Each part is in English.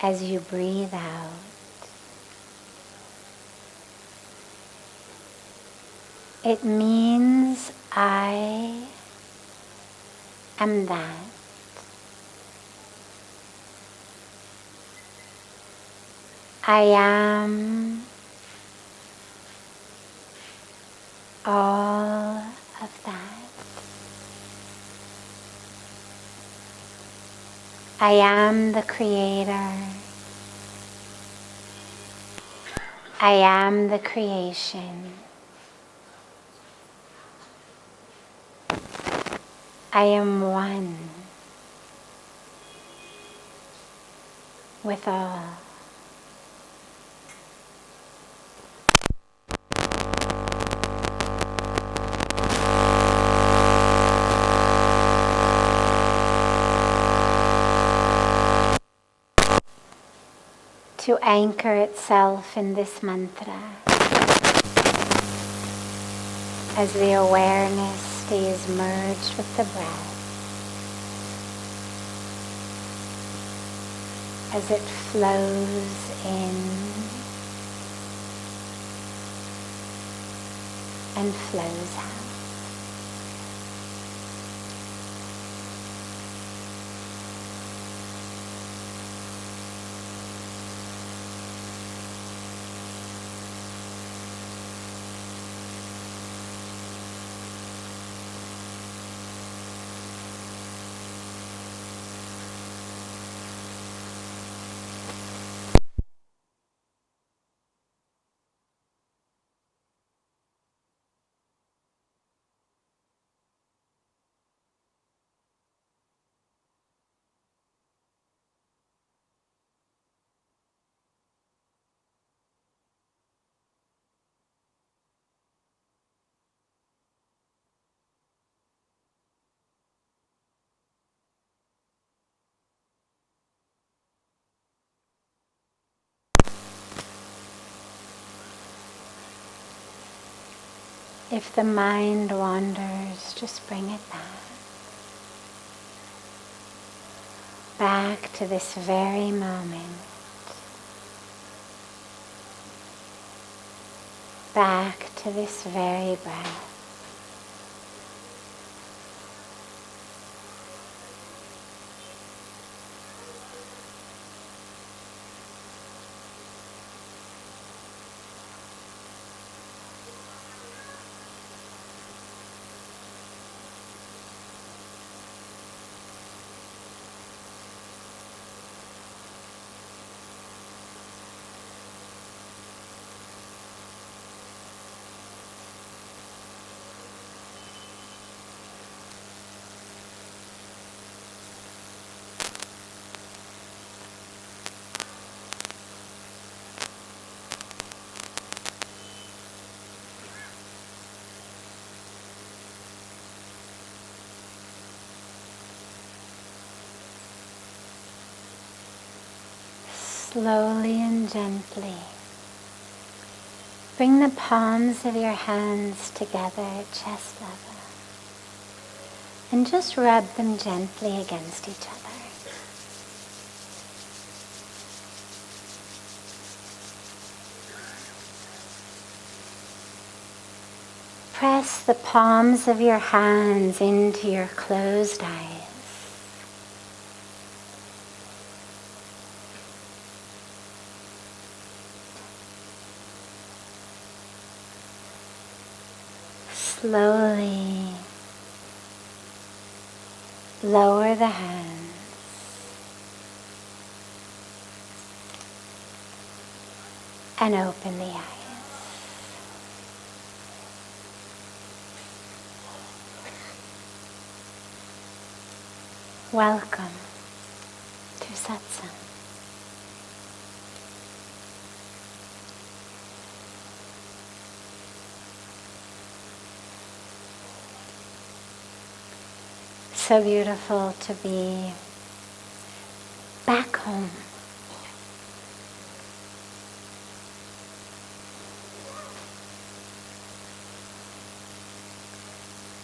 As you breathe out, it means I am that. I am all of that. I am the creator. I am the creation. I am one with all. To anchor itself in this mantra, as the awareness stays merged with the breath, as it flows in and flows out. If the mind wanders, just bring it back to this very moment, back to this very breath. Slowly and gently, bring the palms of your hands together at chest level and just rub them gently against each other. Press the palms of your hands into your closed eyes. Slowly lower the hands and open the eyes. Welcome to Satsang. So beautiful to be back home.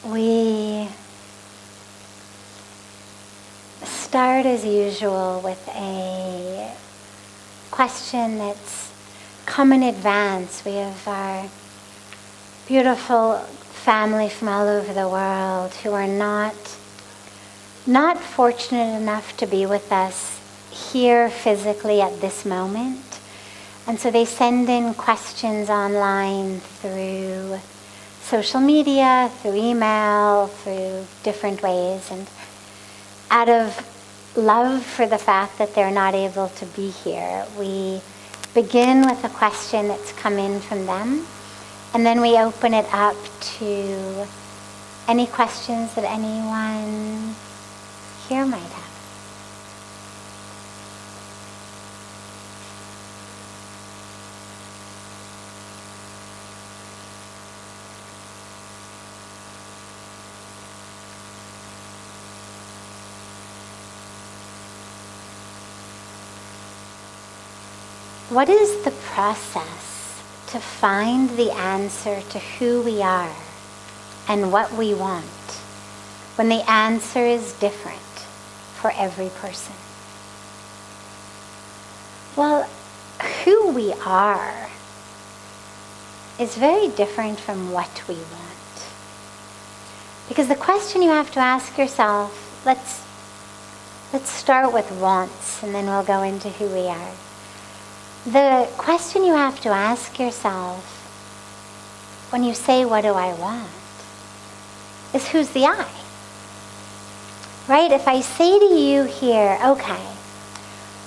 We start as usual with a question that's come in advance. We have our beautiful family from all over the world who are not fortunate enough to be with us here physically at this moment. And so they send in questions online through social media, through email, through different ways. And out of love for the fact that they're not able to be here, we begin with a question that's come in from them. And then we open it up to any questions that anyone here might have. What is the process to find the answer to who we are and what we want when the answer is different for every person? Well, who we are is very different from what we want. Because the question you have to ask yourself, let's start with wants and then we'll go into who we are. The question you have to ask yourself when you say, what do I want, is who's the I? Right? If I say to you here, okay,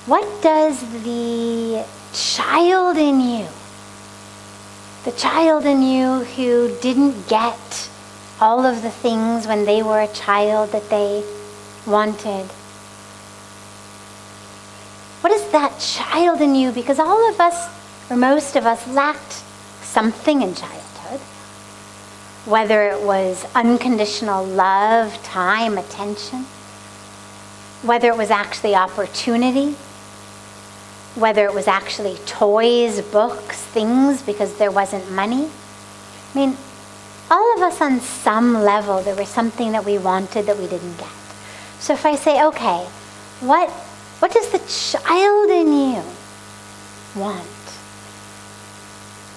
what does the child in you who didn't get all of the things when they were a child that they wanted, what is that child in you? Because all of us, or most of us, lacked something in childhood. Whether it was unconditional love, time, attention. Whether it was actually opportunity. Whether it was actually toys, books, things, because there wasn't money. I mean, all of us on some level, there was something that we wanted that we didn't get. So if I say, okay, what does the child in you want?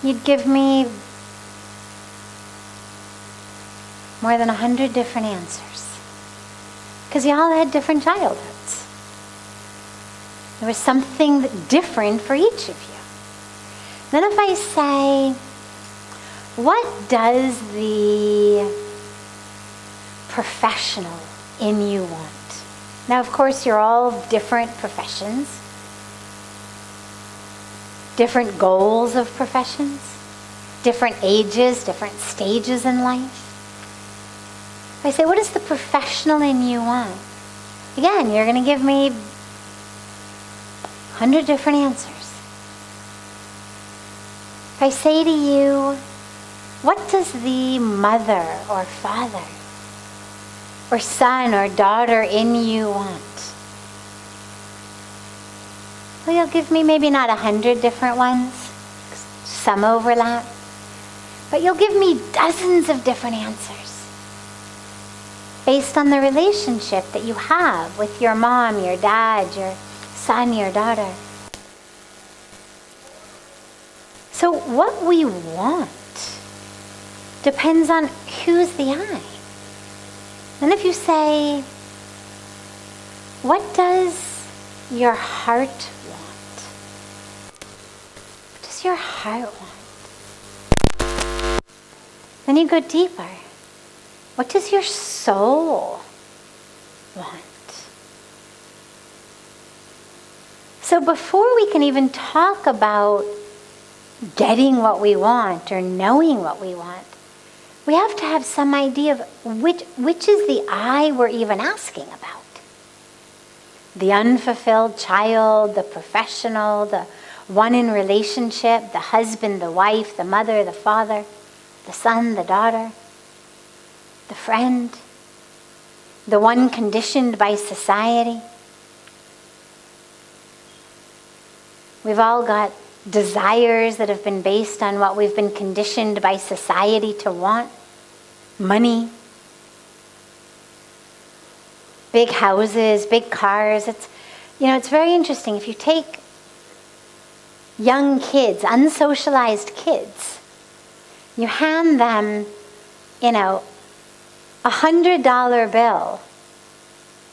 You'd give me more than 100 different answers. Because you all had different childhoods. There was something different for each of you. Then if I say, what does the professional in you want? Now, of course, you're all different professions, different goals of professions, different ages, different stages in life. If I say, what does the professional in you want? Again, you're going to give me 100 different answers. If I say to you, what does the mother or father or son or daughter in you want? Well, you'll give me maybe not 100 different ones, some overlap, but you'll give me dozens of different answers based on the relationship that you have with your mom, your dad, your son, your daughter. So what we want depends on who's the I. And if you say, what does your heart want? What does your heart want? Then you go deeper. What does your soul want? So before we can even talk about getting what we want or knowing what we want, we have to have some idea of which is the I we're even asking about. The unfulfilled child, the professional, the one in relationship, the husband, the wife, the mother, the father, the son, the daughter, the friend, the one conditioned by society. We've all got desires that have been based on what we've been conditioned by society to want. Money. big houses, big cars. It's very interesting. If you take young kids, unsocialized kids, you hand them, $100 bill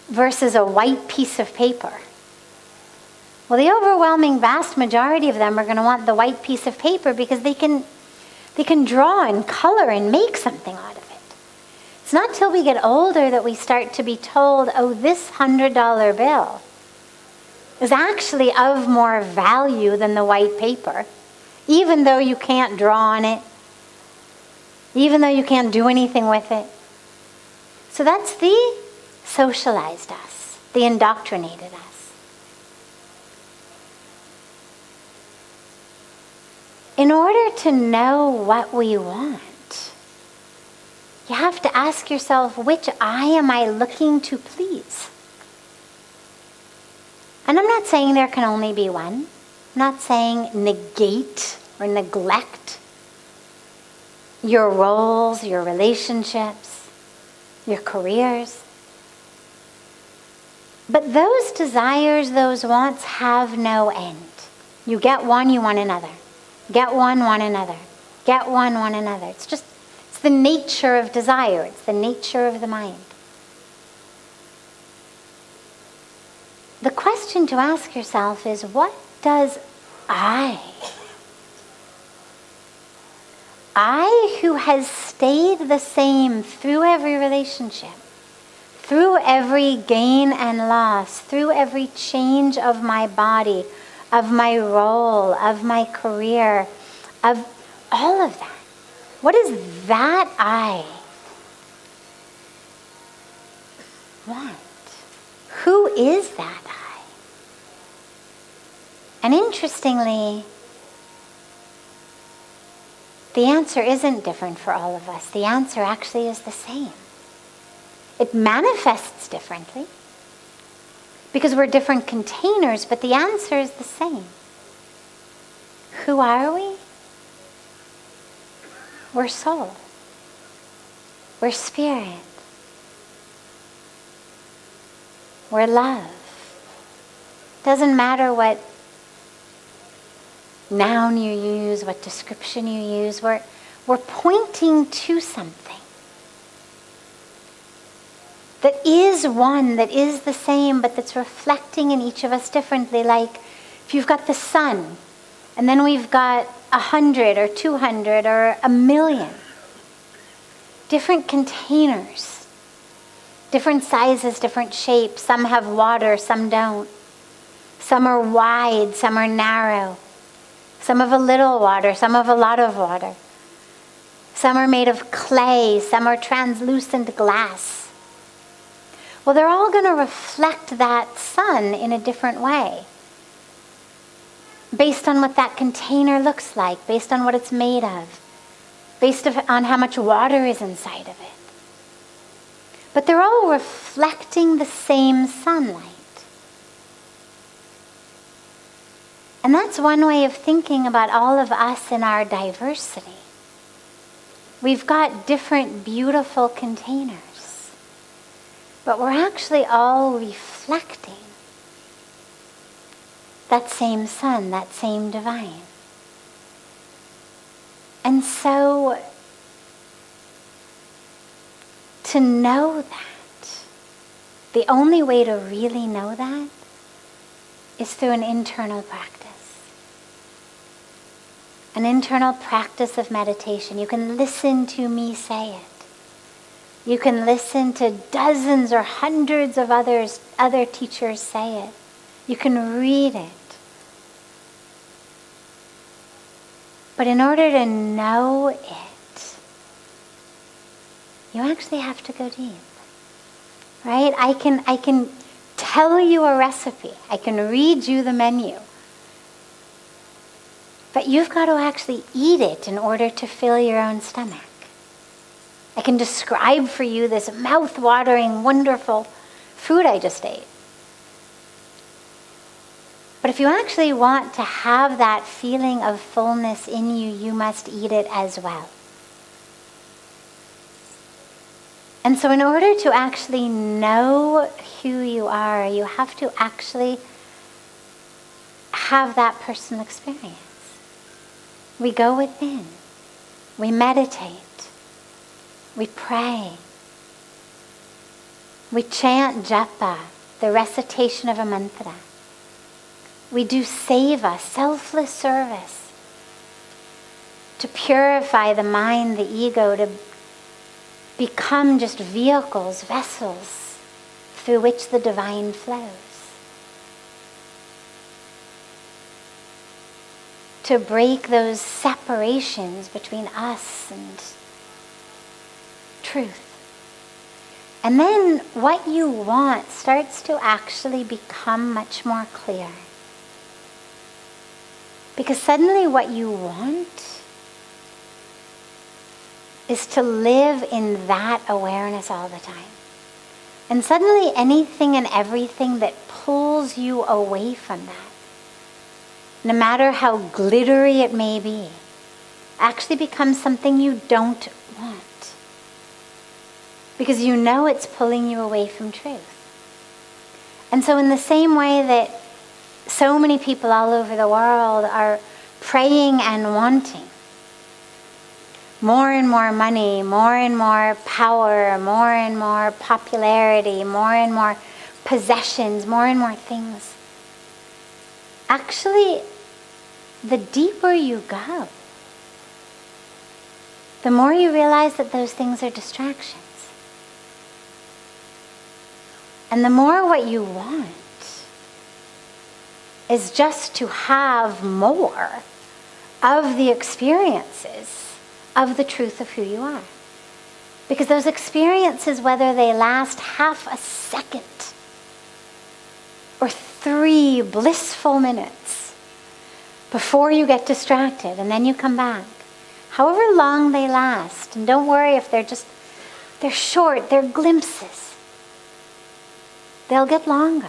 versus a white piece of paper. Well, the overwhelming vast majority of them are going to want the white piece of paper because they can draw and color and make something out of it. It's not till we get older that we start to be told, oh, this $100 bill is actually of more value than the white paper, even though you can't draw on it, even though you can't do anything with it. So that's the socialized us, the indoctrinated us. In order to know what we want, you have to ask yourself, which I am I looking to please? And I'm not saying there can only be one. I'm not saying negate or neglect your roles, your relationships, your careers. But those desires, those wants have no end. You get one, you want another. Get one, want another. Get one, want another. It's the nature of desire. It's the nature of the mind. The question to ask yourself is, what does I who has stayed the same through every relationship, through every gain and loss, through every change of my body, of my role, of my career, of all of that. What is that I want? Who is that I? And interestingly, the answer isn't different for all of us. The answer actually is the same. It manifests differently because we're different containers, but the answer is the same. Who are we? We're soul. We're spirit. We're love. Doesn't matter what noun you use, what description you use, we're pointing to something that is one, that is the same, but that's reflecting in each of us differently. Like if you've got the sun, and then we've got 100 or 200 or 1,000,000 different containers, different sizes, different shapes. Some have water, some don't. Some are wide, some are narrow. Some have a little water, some have a lot of water. Some are made of clay, some are translucent glass. Well, they're all going to reflect that sun in a different way, based on what that container looks like, based on what it's made of, based on how much water is inside of it. But they're all reflecting the same sunlight. And that's one way of thinking about all of us in our diversity. We've got different beautiful containers, but we're actually all reflecting that same sun, that same divine. And so, to know that, the only way to really know that is through an internal practice. An internal practice of meditation. You can listen to me say it. You can listen to dozens or hundreds of other teachers say it. You can read it. But in order to know it, you actually have to go deep. Right? I can tell you a recipe. I can read you the menu. But you've got to actually eat it in order to fill your own stomach. I can describe for you this mouth-watering, wonderful food I just ate. But if you actually want to have that feeling of fullness in you, you must eat it as well. And so in order to actually know who you are, you have to actually have that personal experience. We go within. We meditate. We pray. We chant japa, the recitation of a mantra. We do seva, selfless service, to purify the mind, the ego, to become just vehicles, vessels through which the divine flows. To break those separations between us and truth. And then what you want starts to actually become much more clear. Because suddenly what you want is to live in that awareness all the time. And suddenly anything and everything that pulls you away from that, no matter how glittery it may be, actually becomes something you don't want. Because you know it's pulling you away from truth. And so in the same way that so many people all over the world are praying and wanting more and more money, more and more power, more and more popularity, more and more possessions, more and more things. Actually, the deeper you go, the more you realize that those things are distractions. And the more what you want is just to have more of the experiences of the truth of who you are. Because those experiences, whether they last half a second or 3 blissful minutes before you get distracted and then you come back, however long they last, and don't worry if they're short, they're glimpses. They'll get longer.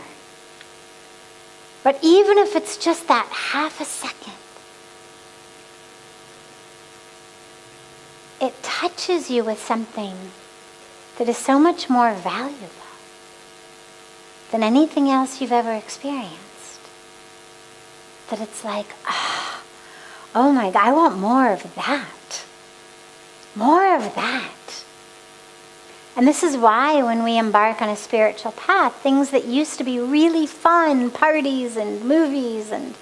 But even if it's just that half a second, it touches you with something that is so much more valuable than anything else you've ever experienced. That it's like, oh my God, I want more of that. More of that. And this is why when we embark on a spiritual path, things that used to be really fun, parties and movies and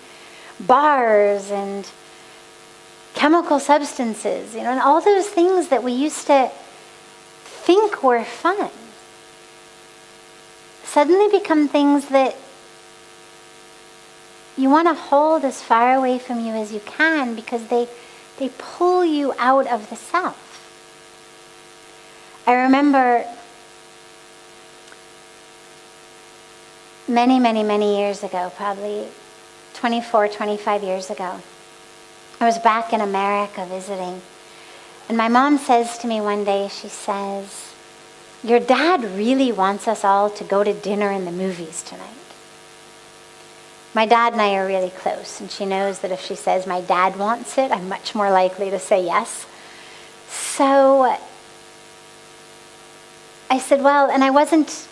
bars and chemical substances, and all those things that we used to think were fun, suddenly become things that you want to hold as far away from you as you can, because they pull you out of the self. I remember many, many, many years ago, probably 24, 25 years ago, I was back in America visiting. And my mom says to me one day, she says, "Your dad really wants us all to go to dinner in the movies tonight." My dad and I are really close, and she knows that if she says my dad wants it, I'm much more likely to say yes. So I said, well, and I wasn't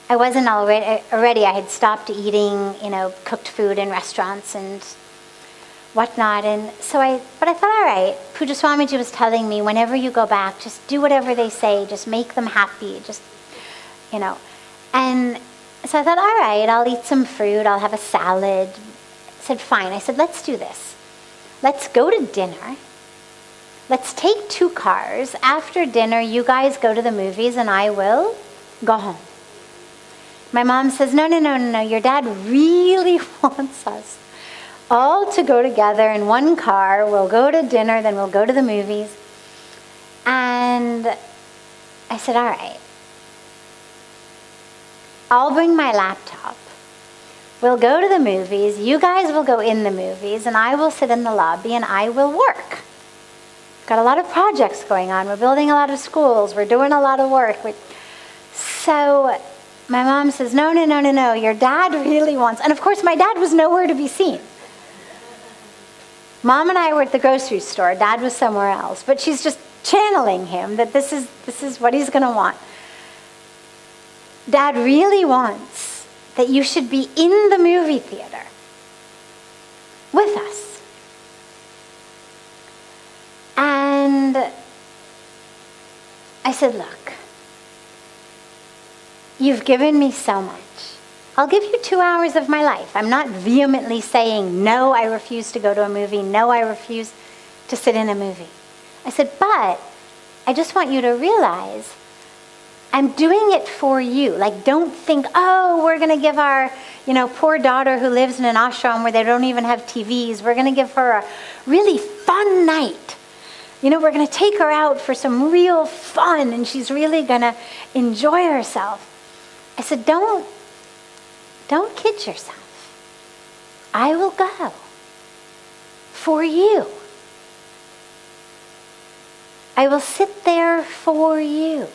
already, I had stopped eating, cooked food in restaurants and whatnot. And so but I thought, all right, Pujya Swamiji was telling me, whenever you go back, just do whatever they say, just make them happy, And so I thought, all right, I'll eat some fruit, I'll have a salad. I said, fine. I said, let's do this. Let's go to dinner. Let's take 2 cars. After dinner, you guys go to the movies and I will go home. My mom says, no. Your dad really wants us all to go together in one car. We'll go to dinner, then we'll go to the movies. And I said, all right. I'll bring my laptop. We'll go to the movies. You guys will go in the movies and I will sit in the lobby and I will work. Got a lot of projects going on. We're building a lot of schools. We're doing a lot of work. So my mom says, no. Your dad really wants... And of course, my dad was nowhere to be seen. Mom and I were at the grocery store. Dad was somewhere else. But she's just channeling him that this is what he's going to want. Dad really wants that you should be in the movie theater with us. And I said, look, you've given me so much. I'll give you 2 hours of my life. I'm not vehemently saying, no, I refuse to go to a movie. No, I refuse to sit in a movie. I said, but I just want you to realize I'm doing it for you. Like, don't think, oh, we're going to give our, poor daughter who lives in an ashram where they don't even have TVs, we're going to give her a really fun night. We're going to take her out for some real fun and she's really going to enjoy herself. I said, don't kid yourself. I will go for you. I will sit there for you.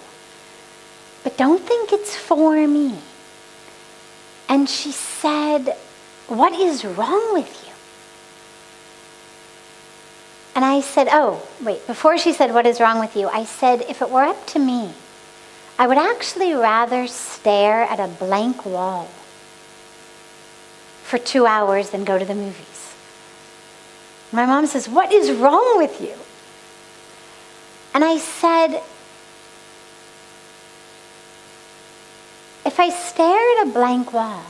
But don't think it's for me. And she said, what is wrong with you? And I said, oh, wait, before she said, what is wrong with you? I said, if it were up to me, I would actually rather stare at a blank wall for 2 hours than go to the movies. My mom says, what is wrong with you? And I said, if I stare at a blank wall,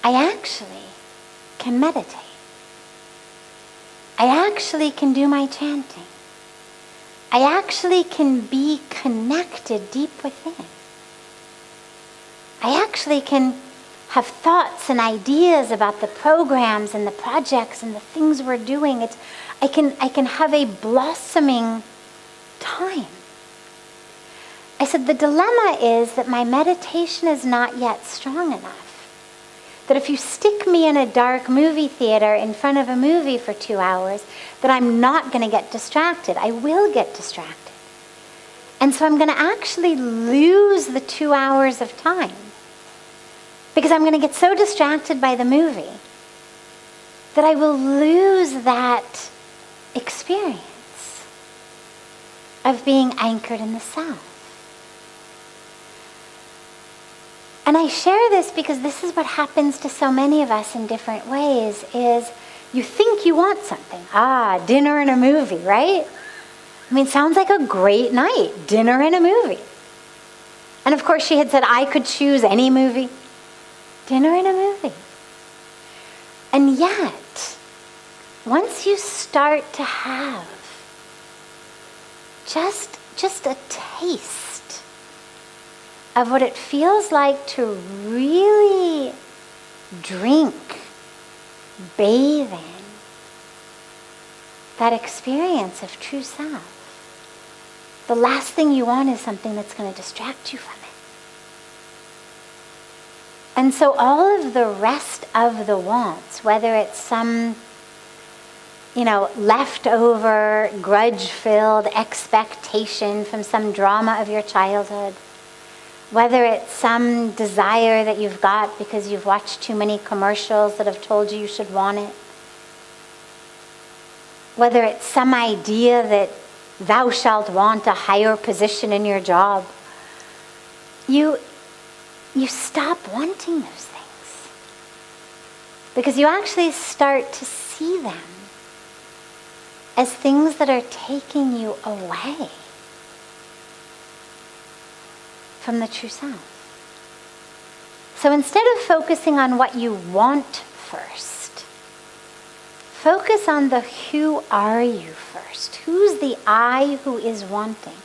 I actually can meditate. I actually can do my chanting. I actually can be connected deep within. I actually can have thoughts and ideas about the programs and the projects and the things we're doing. I can have a blossoming time. I said, the dilemma is that my meditation is not yet strong enough. That if you stick me in a dark movie theater in front of a movie for 2 hours, that I'm not going to get distracted. I will get distracted. And so I'm going to actually lose the 2 hours of time. Because I'm going to get so distracted by the movie that I will lose that experience of being anchored in the self. And I share this because this is what happens to so many of us in different ways, is you think you want something. Dinner and a movie, right? I mean, sounds like a great night, dinner and a movie. And of course she had said I could choose any movie. Dinner and a movie. And yet, once you start to have just a taste of what it feels like to really drink, bathe in that experience of true self, the last thing you want is something that's going to distract you from it. And so all of the rest of the wants, whether it's some, leftover, grudge-filled expectation from some drama of your childhood, whether it's some desire that you've got because you've watched too many commercials that have told you should want it, whether it's some idea that thou shalt want a higher position in your job, you stop wanting those things. Because you actually start to see them as things that are taking you away from the true self. So instead of focusing on what you want first, focus on the who are you first. Who's the I who is wanting?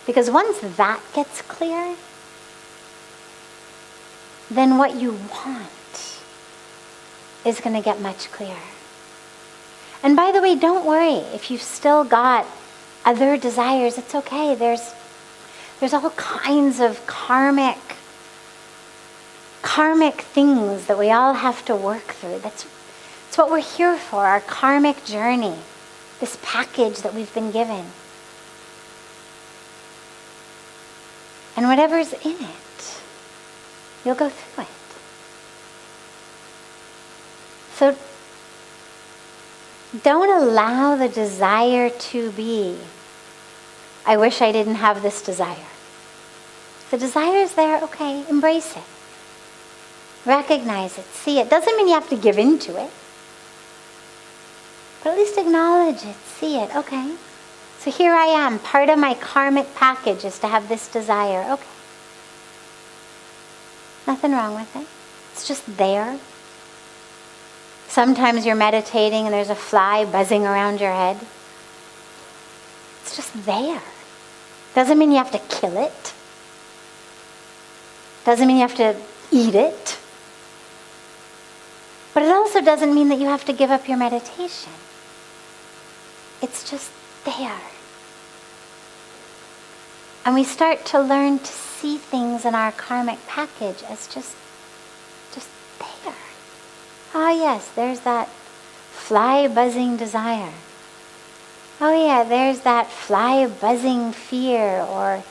Because once that gets clear, then what you want is going to get much clearer. And by the way, don't worry if you've still got other desires. It's okay. There's all kinds of karmic things that we all have to work through. That's what we're here for, our karmic journey, this package that we've been given. And whatever's in it, you'll go through it. So don't allow the desire to be, I wish I didn't have this desire. The desire is there, okay, embrace it. Recognize it, see it. Doesn't mean you have to give in to it. But at least acknowledge it, see it, okay. So here I am, part of my karmic package is to have this desire, okay. Nothing wrong with it. It's just there. Sometimes you're meditating and there's a fly buzzing around your head. It's just there. Doesn't mean you have to kill it. Doesn't mean you have to eat it. But it also doesn't mean that you have to give up your meditation. It's just there. And we start to learn to see things in our karmic package as just there. Ah, yes, there's that fly buzzing desire. Oh yeah, there's that fly buzzing fear or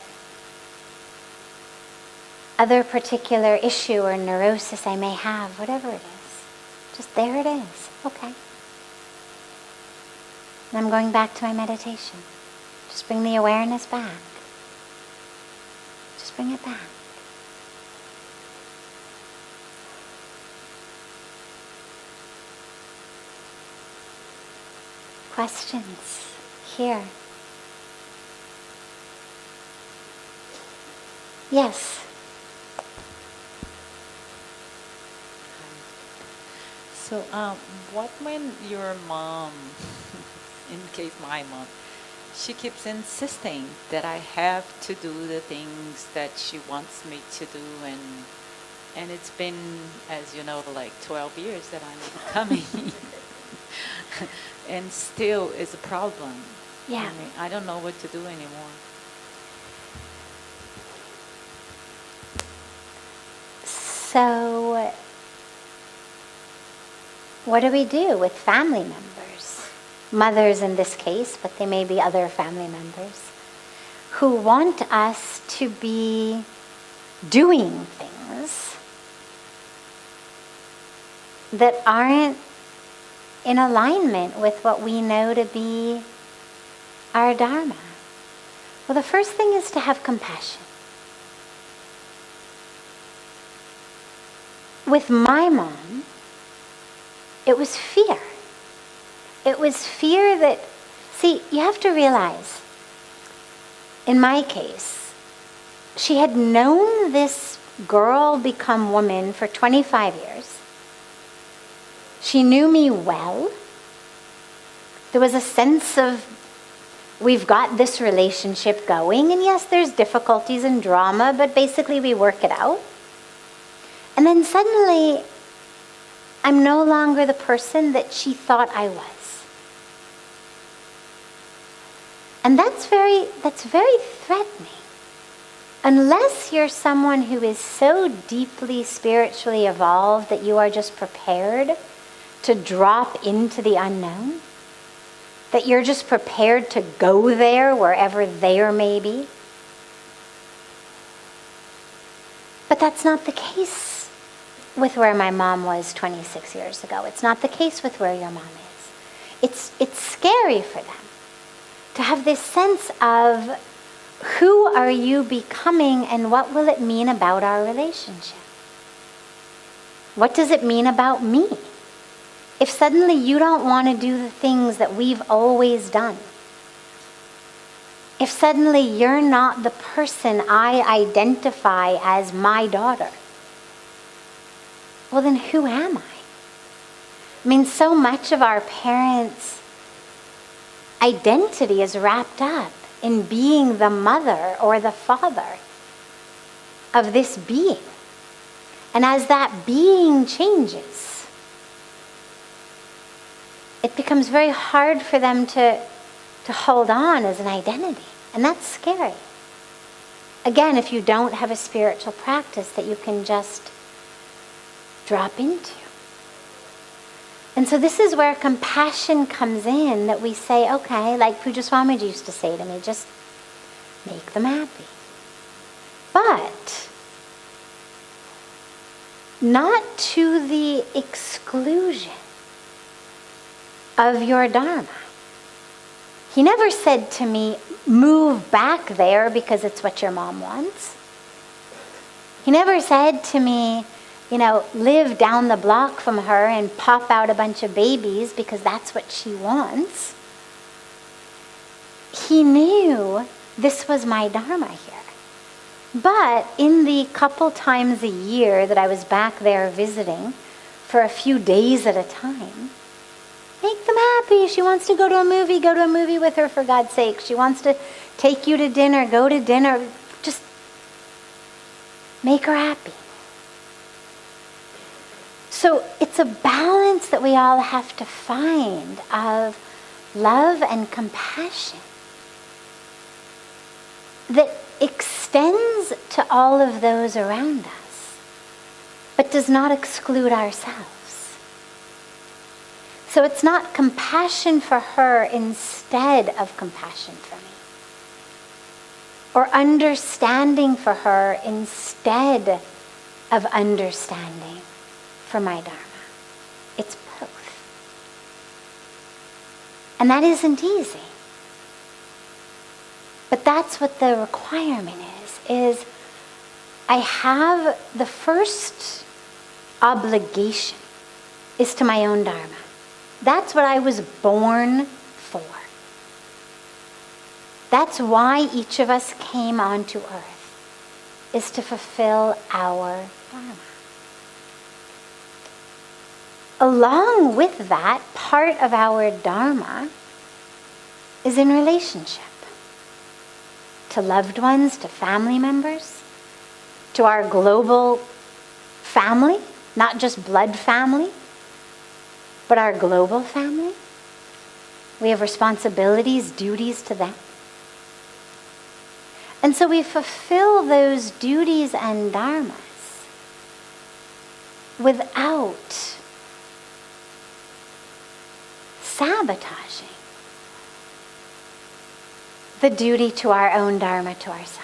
other particular issue or neurosis I may have, whatever it is. Just there it is. Okay. And I'm going back to my meditation. Just bring the awareness back. Just bring it back. Questions here? Yes. So, what when your mom, in case my mom, she keeps insisting that I have to do the things that she wants me to do, and it's been, as you know, like 12 years that I'm coming, and still is a problem. Yeah. I mean, I don't know what to do anymore. So, what do we do with family members? Mothers in this case, but they may be other family members, who want us to be doing things that aren't in alignment with what we know to be our dharma. Well, the first thing is to have compassion. With my mom, it was fear. It was fear that, see, you have to realize, in my case, she had known this girl become woman for 25 years. She knew me well. There was a sense of, we've got this relationship going, and yes, there's difficulties and drama, but basically we work it out. And then suddenly, I'm no longer the person that she thought I was. And that's very threatening. Unless you're someone who is so deeply spiritually evolved that you are just prepared to drop into the unknown, that you're just prepared to go there wherever there may be. But that's not the case with where my mom was 26 years ago. It's not the case with where your mom is. It's scary for them to have this sense of, who are you becoming and what will it mean about our relationship? What does it mean about me? If suddenly you don't want to do the things that we've always done, if suddenly you're not the person I identify as my daughter, well then who am I? I mean, so much of our parents' identity is wrapped up in being the mother or the father of this being. And as that being changes, it becomes very hard for them to hold on as an identity. And that's scary. Again, if you don't have a spiritual practice that you can just drop into. And so this is where compassion comes in, that we say, okay, like Pujya Sadhviji used to say to me, just make them happy. But not to the exclusion of your dharma. He never said to me, move back there because it's what your mom wants. He never said to me, live down the block from her and pop out a bunch of babies because that's what she wants. He knew this was my dharma here. But in the couple times a year that I was back there visiting for a few days at a time, make them happy. She wants to go to a movie with her, for God's sake. She wants to take you to dinner, go to dinner. Just make her happy. So it's a balance that we all have to find of love and compassion that extends to all of those around us, but does not exclude ourselves. So it's not compassion for her instead of compassion for me, or understanding for her instead of understanding for my dharma. It's both. And that isn't easy. But that's what the requirement is I have the first obligation is to my own dharma. That's what I was born for. That's why each of us came onto earth, is to fulfill our dharma. Along with that, part of our dharma is in relationship. To loved ones, to family members, to our global family, not just blood family, but our global family. We have responsibilities, duties to them. And so we fulfill those duties and dharmas without sabotaging the duty to our own dharma to ourselves.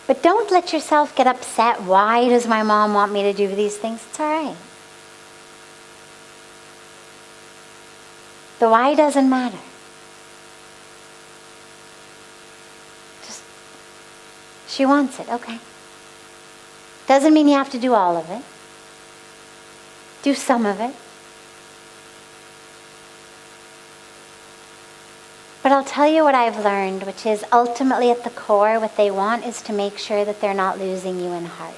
But don't let yourself get upset. Why does my mom want me to do these things? It's all right. The why doesn't matter. Just, she wants it, okay. Doesn't mean you have to do all of it. Do some of it. But I'll tell you what I've learned, which is ultimately at the core, what they want is to make sure that they're not losing you in heart.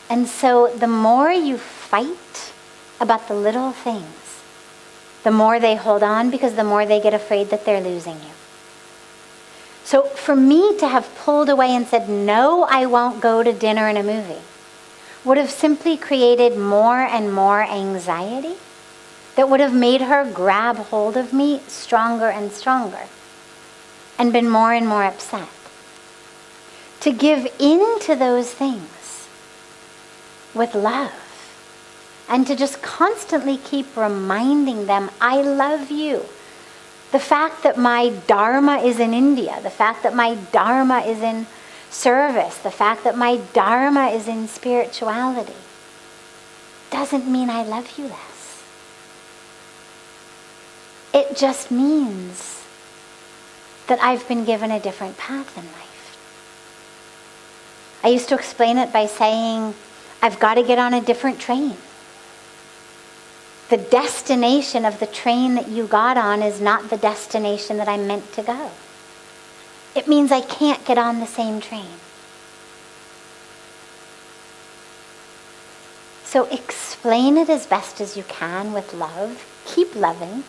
And so the more you fight about the little things, the more they hold on, because the more they get afraid that they're losing you. So for me to have pulled away and said, no, I won't go to dinner and a movie, would have simply created more and more anxiety that would have made her grab hold of me stronger and stronger and been more and more upset. To give in to those things with love and to just constantly keep reminding them, I love you. The fact that my dharma is in India, the fact that my dharma is in service, the fact that my dharma is in spirituality, doesn't mean I love you less. It just means that I've been given a different path in life. I used to explain it by saying, I've got to get on a different train. The destination of the train that you got on is not the destination that I'm meant to go. It means I can't get on the same train. So explain it as best as you can with love. Keep loving.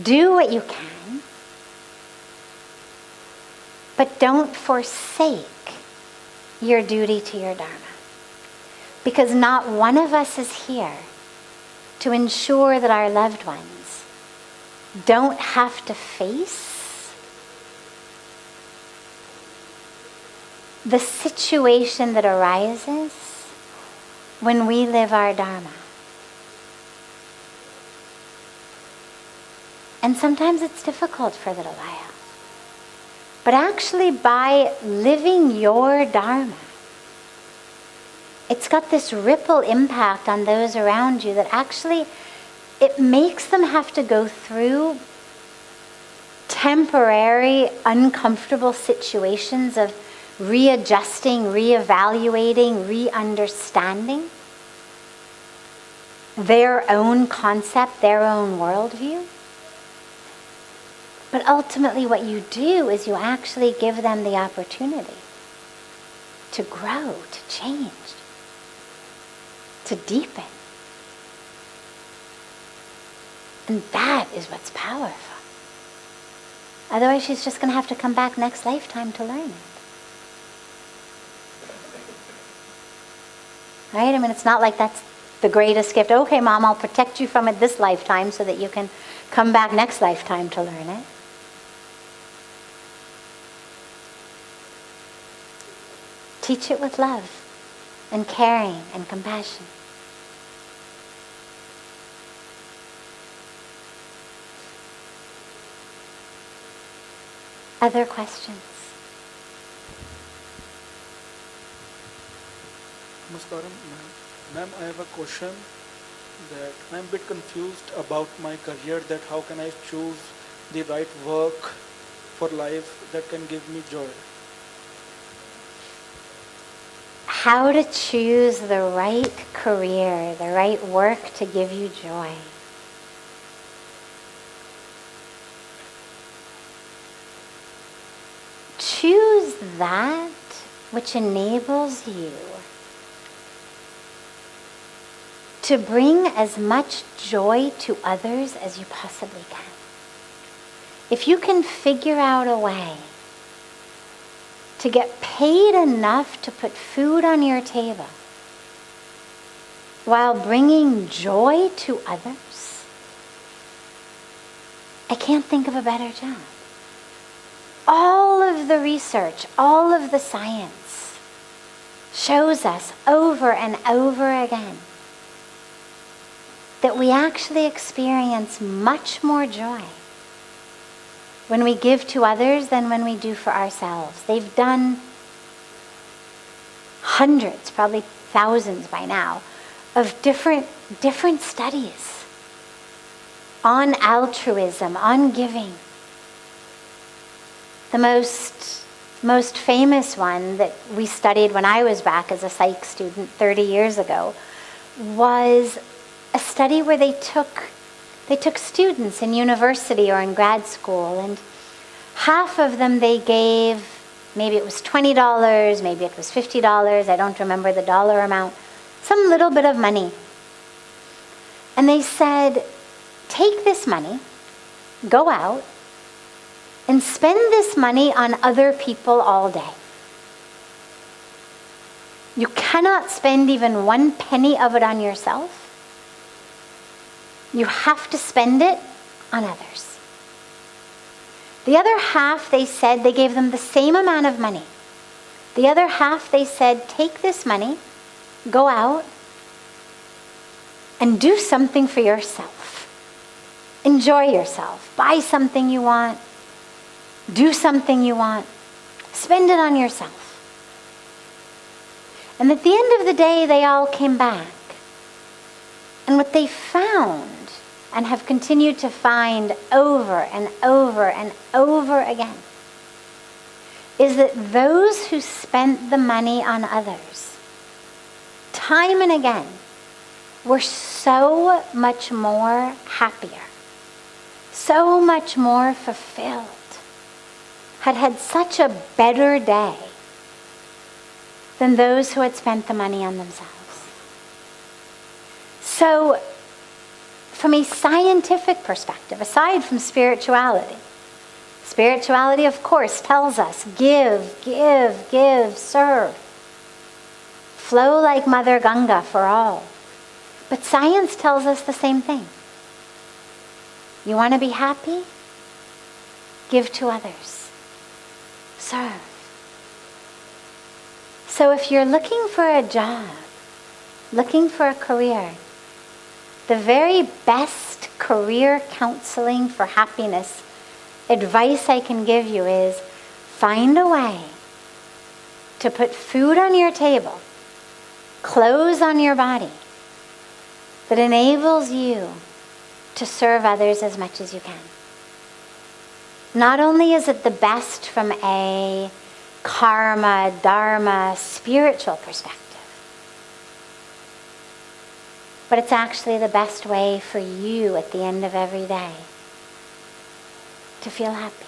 Do what you can, but don't forsake your duty to your dharma. Because not one of us is here to ensure that our loved ones don't have to face the situation that arises when we live our dharma. And sometimes it's difficult for a little while. But actually, by living your dharma, it's got this ripple impact on those around you that actually it makes them have to go through temporary, uncomfortable situations of readjusting, reevaluating, re-understanding their own concept, their own worldview. But ultimately what you do is you actually give them the opportunity to grow, to change, to deepen. And that is what's powerful. Otherwise she's just going to have to come back next lifetime to learn it. Right? I mean, it's not like that's the greatest gift. Okay, Mom, I'll protect you from it this lifetime so that you can come back next lifetime to learn it. Teach it with love and caring and compassion. Other questions? Namaskaram, ma'am. I have a question that I'm a bit confused about my career, that how can I choose the right work for life that can give me joy? How to choose the right career, the right work to give you joy. Choose that which enables you to bring as much joy to others as you possibly can. If you can figure out a way to get paid enough to put food on your table while bringing joy to others, I can't think of a better job. All of the research, all of the science shows us over and over again that we actually experience much more joy when we give to others than when we do for ourselves. They've done hundreds, probably thousands by now, of different studies on altruism, on giving. The most famous one that we studied when I was back as a psych student 30 years ago was a study where they took students in university or in grad school, and half of them they gave, maybe it was $20, maybe it was $50, I don't remember the dollar amount, some little bit of money. And they said, take this money, go out, and spend this money on other people all day. You cannot spend even 1 penny of it on yourself. You have to spend it on others. The other half, they said, they gave them the same amount of money. The other half, they said, take this money, go out, and do something for yourself. Enjoy yourself. Buy something you want. Do something you want. Spend it on yourself. And at the end of the day, they all came back. And what they found, and have continued to find over and over and over again, is that those who spent the money on others, time and again, were so much more happier, so much more fulfilled, had such a better day than those who had spent the money on themselves. So, from a scientific perspective, aside from spirituality, spirituality, of course, tells us, give, give, give, serve. Flow like Mother Ganga for all. But science tells us the same thing. You want to be happy? Give to others. Serve. So if you're looking for a job, looking for a career, the very best career counseling for happiness advice I can give you is find a way to put food on your table, clothes on your body, that enables you to serve others as much as you can. Not only is it the best from a karma, dharma, spiritual perspective. But it's actually the best way for you at the end of every day to feel happy.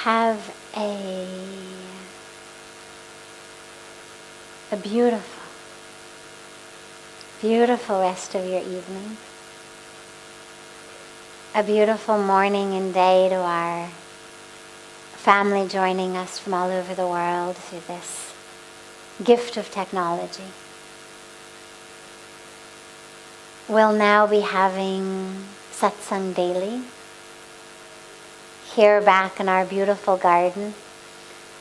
Have a beautiful, beautiful rest of your evening. A beautiful morning and day to our family joining us from all over the world through this gift of technology. We'll now be having satsang daily here back in our beautiful garden.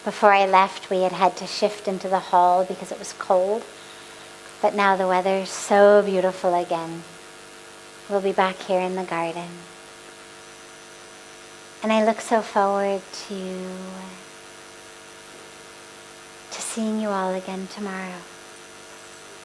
Before I left, we had to shift into the hall because it was cold. But now the weather's so beautiful again. We'll be back here in the garden. And I look so forward to seeing you all again tomorrow.